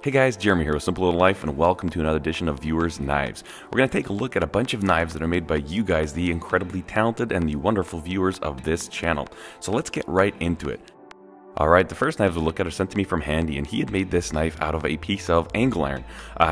Hey guys, Jeremy here with Simple Little Life, and welcome to another edition of Viewers Knives. We're going to take a look at a bunch of knives that are made by you guys, the incredibly talented and the wonderful viewers of this channel. So let's get right into it. Alright, the first knives we'll look at are sent to me from Handy, and he had made this knife out of a piece of angle iron.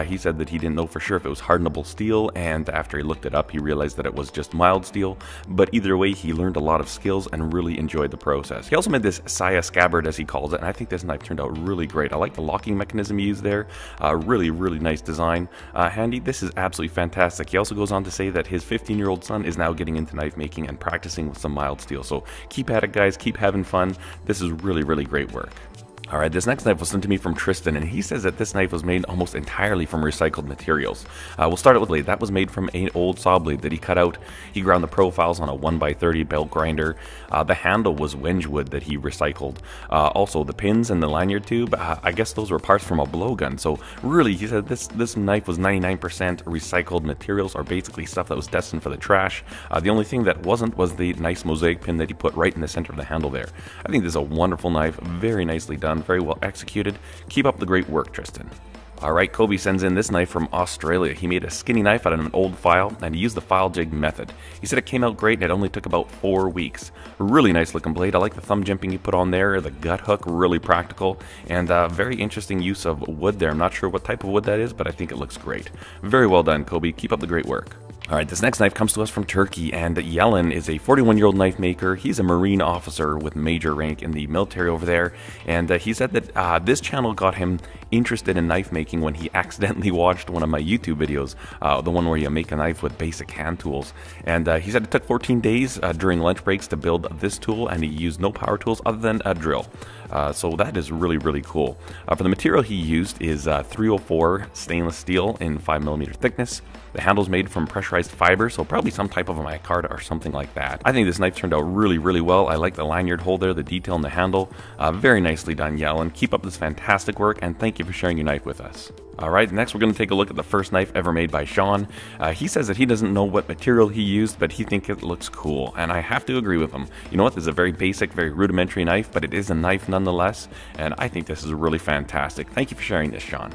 He said that he didn't know for sure if it was hardenable steel, and after he looked it up he realized that it was just mild steel, but either way he learned a lot of skills and really enjoyed the process. He also made this Saya scabbard, as he calls it, and I think this knife turned out really great. I like the locking mechanism he used there. Really nice design. Handy, this is absolutely fantastic. He also goes on to say that his 15-year-old son is now getting into knife making and practicing with some mild steel, so keep at it guys, keep having fun. This is really great work. Alright, this next knife was sent to me from Tristan, and he says that this knife was made almost entirely from recycled materials. We'll start out with the blade. That was made from an old saw blade that he cut out. He ground the profiles on a 1x30 belt grinder. The handle was wenge wood that he recycled. Also, the pins and the lanyard tube, I guess those were parts from a blowgun. So really, he said this knife was 99% recycled materials, or basically stuff that was destined for the trash. The only thing that wasn't was the nice mosaic pin that he put right in the center of the handle there. I think this is a wonderful knife, very nicely done, very well executed. Keep up the great work, Tristan. Alright, Kobe sends in this knife from Australia. He made a skinny knife out of an old file, and he used the file jig method. He said it came out great and it only took about 4 weeks. Really nice looking blade. I like the thumb jimping he put on there, the gut hook, really practical, and very interesting use of wood there. I'm not sure what type of wood that is, but I think it looks great. Very well done, Kobe. Keep up the great work. Alright, this next knife comes to us from Turkey, and Yelen is a 41-year-old knife maker. He's a Marine officer with major rank in the military over there, and he said that this channel got him interested in knife making when he accidentally watched one of my YouTube videos, the one where you make a knife with basic hand tools. And he said it took 14 days during lunch breaks to build this tool, and he used no power tools other than a drill. So that is really cool. For the material he used is 304 stainless steel in 5mm thickness. The handle's made from pressurized fiber, so probably some type of a micarta or something like that. I think this knife turned out really well. I like the lanyard hole there, the detail in the handle. Very nicely done, Yellen. Keep up this fantastic work, and thank you for sharing your knife with us. Alright, next we're going to take a look at the first knife ever made by Sean. He says that he doesn't know what material he used, but he thinks it looks cool, and I have to agree with him. You know what, this is a very basic, very rudimentary knife, but it is a knife nonetheless, and I think this is really fantastic. Thank you for sharing this, Sean.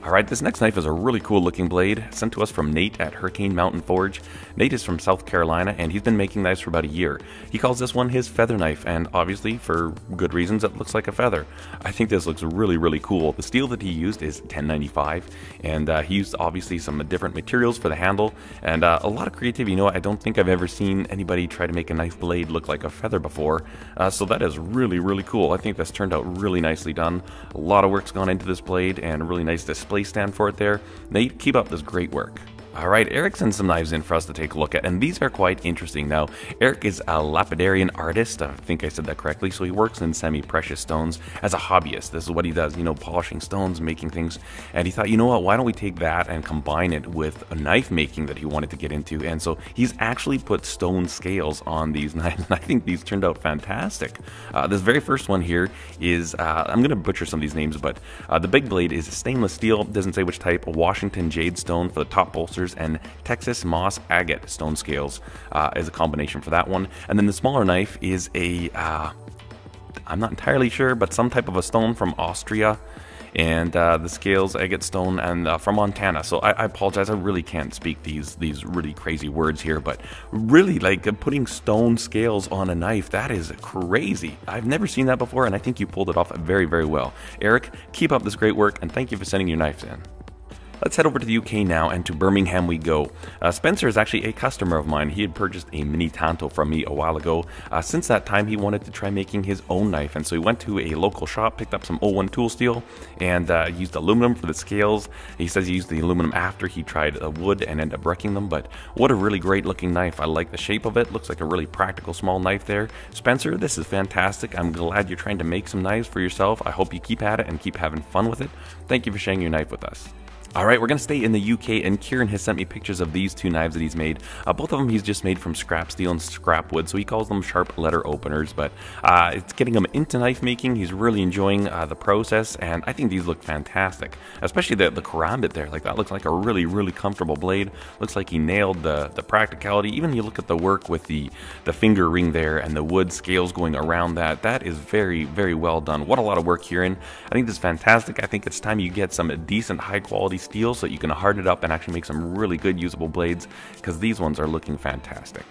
Alright, this next knife is a really cool looking blade, sent to us from Nate at Hurricane Mountain Forge. Nate is from South Carolina, and he's been making knives for about a year. He calls this one his feather knife, and obviously, for good reasons, it looks like a feather. I think this looks really cool. The steel that he used is 1095, and he used obviously some different materials for the handle, and a lot of creativity. You know, I don't think I've ever seen anybody try to make a knife blade look like a feather before, so that is really cool. I think this turned out really nicely done. A lot of work's gone into this blade, and a really nice display stand for it there. Nate, keep up this great work. Alright, Eric sends some knives in for us to take a look at, and these are quite interesting. Now, Eric is a lapidarian artist, I think I said that correctly, so he works in semi-precious stones as a hobbyist. This is what he does, you know, polishing stones, making things, and he thought, you know what, why don't we take that and combine it with a knife making that he wanted to get into, and so he's actually put stone scales on these knives, and I think these turned out fantastic. This very first one here is, I'm going to butcher some of these names, but the big blade is stainless steel, doesn't say which type, Washington jade stone for the top bolsters, and Texas moss agate stone scales is a combination for that one. And then the smaller knife is a I'm not entirely sure, but some type of a stone from Austria, and the scales agate stone and from Montana. So I apologize, I really can't speak these really crazy words here, but really, like, putting stone scales on a knife, that is crazy. I've never seen that before, and I think you pulled it off very well. Eric, keep up this great work, and thank you for sending your knives in. Let's head over to the UK now, and to Birmingham we go. Spencer is actually a customer of mine. He had purchased a mini Tanto from me a while ago. Since that time, he wanted to try making his own knife, and so he went to a local shop, picked up some 01 tool steel, and used aluminum for the scales. He says he used the aluminum after he tried wood and ended up wrecking them, but what a really great looking knife. I like the shape of it. Looks like a really practical small knife there. Spencer, this is fantastic. I'm glad you're trying to make some knives for yourself. I hope you keep at it and keep having fun with it. Thank you for sharing your knife with us. Alright, we're going to stay in the UK, and Kieran has sent me pictures of these two knives that he's made. Both of them he's just made from scrap steel and scrap wood, so he calls them sharp letter openers, but it's getting him into knife making. He's really enjoying the process, and I think these look fantastic. Especially the karambit there, like that looks like a really, really comfortable blade. Looks like he nailed the practicality. Even you look at the work with the finger ring there and the wood scales going around that. That is very, very well done. What a lot of work, Kieran. I think this is fantastic. I think it's time you get some decent high quality steel so you can harden it up and actually make some really good usable blades, because these ones are looking fantastic.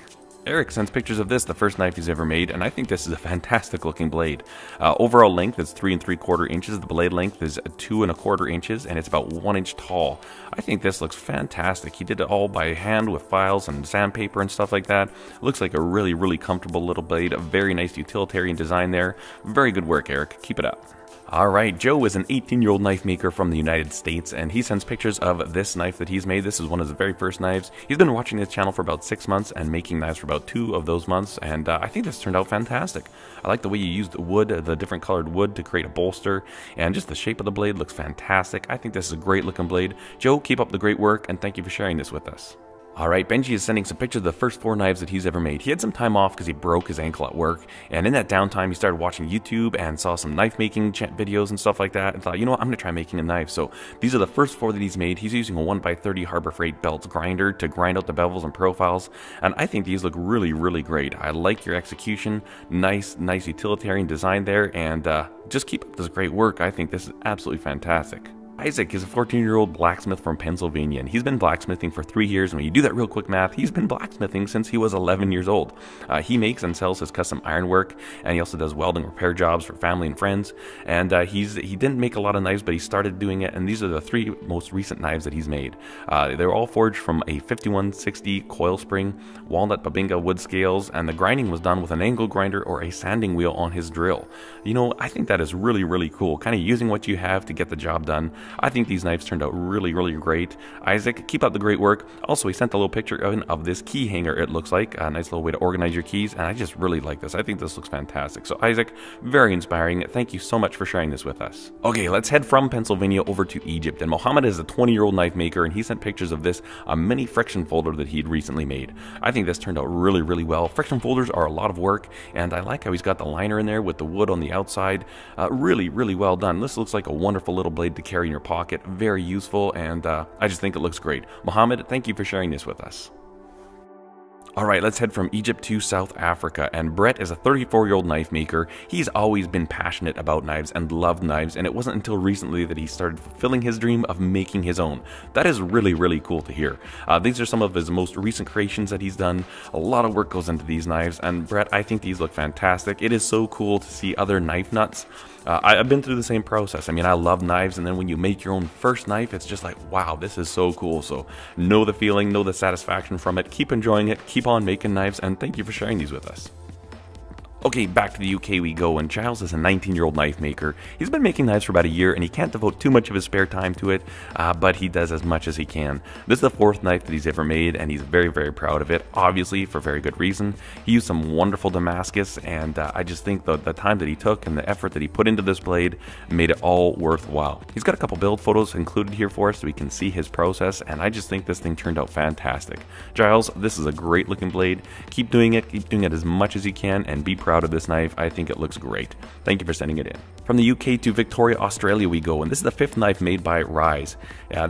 Eric sends pictures of this, the first knife he's ever made, and I think this is a fantastic looking blade. Overall length is 3 3/4 inches, the blade length is 2 1/4 inches, and it's about 1 inch tall. I think this looks fantastic. He did it all by hand with files and sandpaper and stuff like that. Looks like a really, really comfortable little blade, a very nice utilitarian design there. Very good work, Eric. Keep it up. Alright, Joe is an 18-year-old knife maker from the United States, and he sends pictures of this knife that he's made. This is one of his very first knives. He's been watching this channel for about 6 months and making knives for about 2 of those months, and I think this turned out fantastic. I like the way you used wood, the different colored wood, to create a bolster, and just the shape of the blade looks fantastic. I think this is a great looking blade. Joe, keep up the great work, and thank you for sharing this with us. Alright, Benji is sending some pictures of the first 4 knives that he's ever made. He had some time off because he broke his ankle at work, and in that downtime he started watching YouTube and saw some knife making videos and stuff like that, and thought, you know what, I'm going to try making a knife. So these are the first 4 that he's made. He's using a 1x30 Harbor Freight belt grinder to grind out the bevels and profiles, and I think these look really, really great. I like your execution, nice utilitarian design there, and just keep up this great work. I think this is absolutely fantastic. Isaac is a 14-year-old blacksmith from Pennsylvania, and he's been blacksmithing for 3 years, and when you do that real quick math, he's been blacksmithing since he was 11 years old. He makes and sells his custom ironwork, and he also does welding repair jobs for family and friends, and he didn't make a lot of knives, but he started doing it, and these are the 3 most recent knives that he's made. They're all forged from a 5160 coil spring, walnut babinga wood scales, and the grinding was done with an angle grinder or a sanding wheel on his drill. You know, I think that is really, really cool, kind of using what you have to get the job done. I think these knives turned out really, really great. Isaac, keep up the great work. Also, he sent a little picture of this key hanger, it looks like. A nice little way to organize your keys, and I just really like this. I think this looks fantastic. So Isaac, very inspiring. Thank you so much for sharing this with us. Okay, let's head from Pennsylvania over to Egypt. And Mohammed is a 20-year-old knife maker, and he sent pictures of this mini friction folder that he'd recently made. I think this turned out really, really well. Friction folders are a lot of work, and I like how he's got the liner in there with the wood on the outside. Really, really well done. This looks like a wonderful little blade to carry in your pocket. Very useful, and I just think it looks great. Mohammed, thank you for sharing this with us. Alright, let's head from Egypt to South Africa, and Brett is a 34-year-old knife maker. He's always been passionate about knives and loved knives, and it wasn't until recently that he started fulfilling his dream of making his own. That is really, really cool to hear. These are some of his most recent creations that he's done. A lot of work goes into these knives, and Brett, I think these look fantastic. It is so cool to see other knife nuts. I've been through the same process. I mean, I love knives, and then when you make your own first knife, it's just like, wow, this is so cool. So know the feeling, know the satisfaction from it. Keep enjoying it, keep on making knives, and thank you for sharing these with us. Okay, back to the UK we go, and Giles is a 19-year-old knife maker. He's been making knives for about a year, and he can't devote too much of his spare time to it, but he does as much as he can. This is the 4th knife that he's ever made, and he's very, very proud of it, obviously for very good reason. He used some wonderful Damascus, and I just think the time that he took and the effort that he put into this blade made it all worthwhile. He's got a couple build photos included here for us so we can see his process, and I just think this thing turned out fantastic. Giles, this is a great looking blade. Keep doing it as much as you can, and be proud of this knife. I think it looks great. Thank you for sending it in. From the UK to Victoria, Australia we go, and this is the 5th knife made by Rise.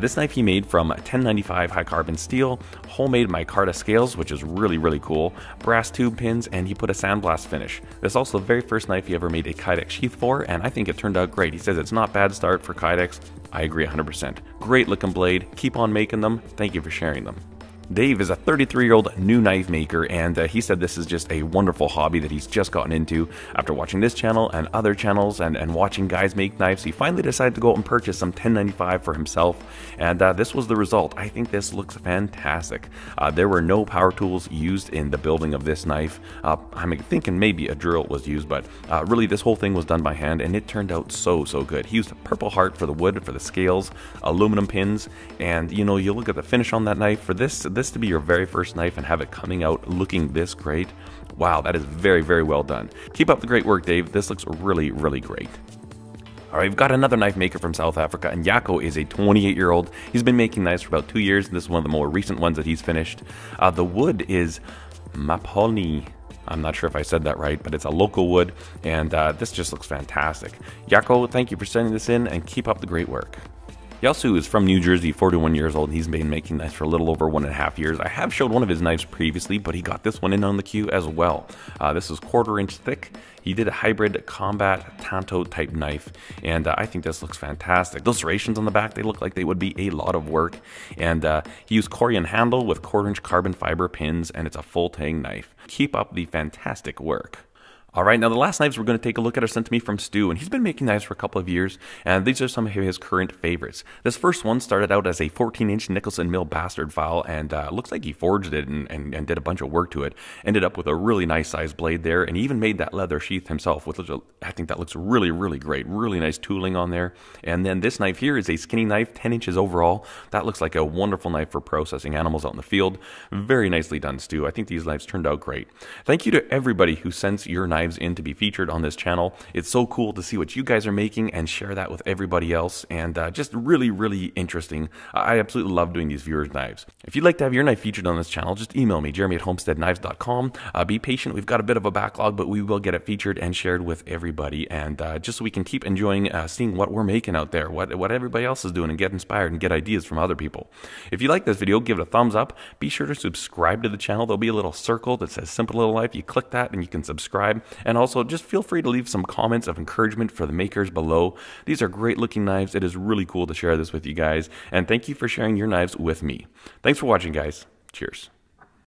This knife he made from 1095 high carbon steel, homemade micarta scales, which is really, really cool, brass tube pins, and he put a sandblast finish. This is also the very first knife he ever made a Kydex sheath for, and I think it turned out great. He says it's not bad start for Kydex. I agree 100%. Great looking blade. Keep on making them. Thank you for sharing them. Dave is a 33-year-old new knife maker, and he said this is just a wonderful hobby that he's just gotten into. After watching this channel and other channels and watching guys make knives, he finally decided to go out and purchase some 1095 for himself, and this was the result. I think this looks fantastic. There were no power tools used in the building of this knife. I'm thinking maybe a drill was used, but really this whole thing was done by hand, and it turned out so good. He used a purple heart for the wood, for the scales, aluminum pins, and you know, you look at the finish on that knife. For this to be your very first knife and have it coming out looking this great, wow, that is very, very well done. Keep up the great work, Dave. This looks really, really great. All right, we've got another knife maker from South Africa, and Jaco is a 28-year-old. He's been making knives for about 2 years, and this is one of the more recent ones that he's finished. The wood is Maponi. I'm not sure if I said that right, but it's a local wood, and this just looks fantastic. Jaco, thank you for sending this in, and keep up the great work. Yasu is from New Jersey, 41 years old. He's been making knives for a little over 1.5 years. I have showed one of his knives previously, but he got this one in on the queue as well. This is 1/4 inch thick. He did a hybrid combat tanto type knife, and I think this looks fantastic. Those serrations on the back, they look like they would be a lot of work. And he used Korean handle with 1/4 inch carbon fiber pins, and it's a full tang knife. Keep up the fantastic work. Alright, now the last knives we're going to take a look at are sent to me from Stu, and he's been making knives for a couple of years, and these are some of his current favorites. This first one started out as a 14-inch Nicholson mill bastard file, and looks like he forged it and did a bunch of work to it. Ended up with a really nice sized blade there, and he even made that leather sheath himself, which I think that looks really, really great. Really nice tooling on there. And then this knife here is a skinny knife, 10 inches overall. That looks like a wonderful knife for processing animals out in the field. Very nicely done, Stu. I think these knives turned out great. Thank you to everybody who sends your knives in to be featured on this channel. It's so cool to see what you guys are making and share that with everybody else, and just really, really interesting. I absolutely love doing these viewers' knives. If you'd like to have your knife featured on this channel, just email me, jeremy@homesteadknives.com. Be patient. We've got a bit of a backlog, but we will get it featured and shared with everybody, and just so we can keep enjoying seeing what we're making out there, what everybody else is doing, and get inspired and get ideas from other people. If you like this video, give it a thumbs up. Be sure to subscribe to the channel. There'll be a little circle that says Simple Little Life. You click that and you can subscribe. And also just feel free to leave some comments of encouragement for the makers below. These are great looking knives. It is really cool to share this with you guys. And thank you for sharing your knives with me. Thanks for watching, guys. Cheers.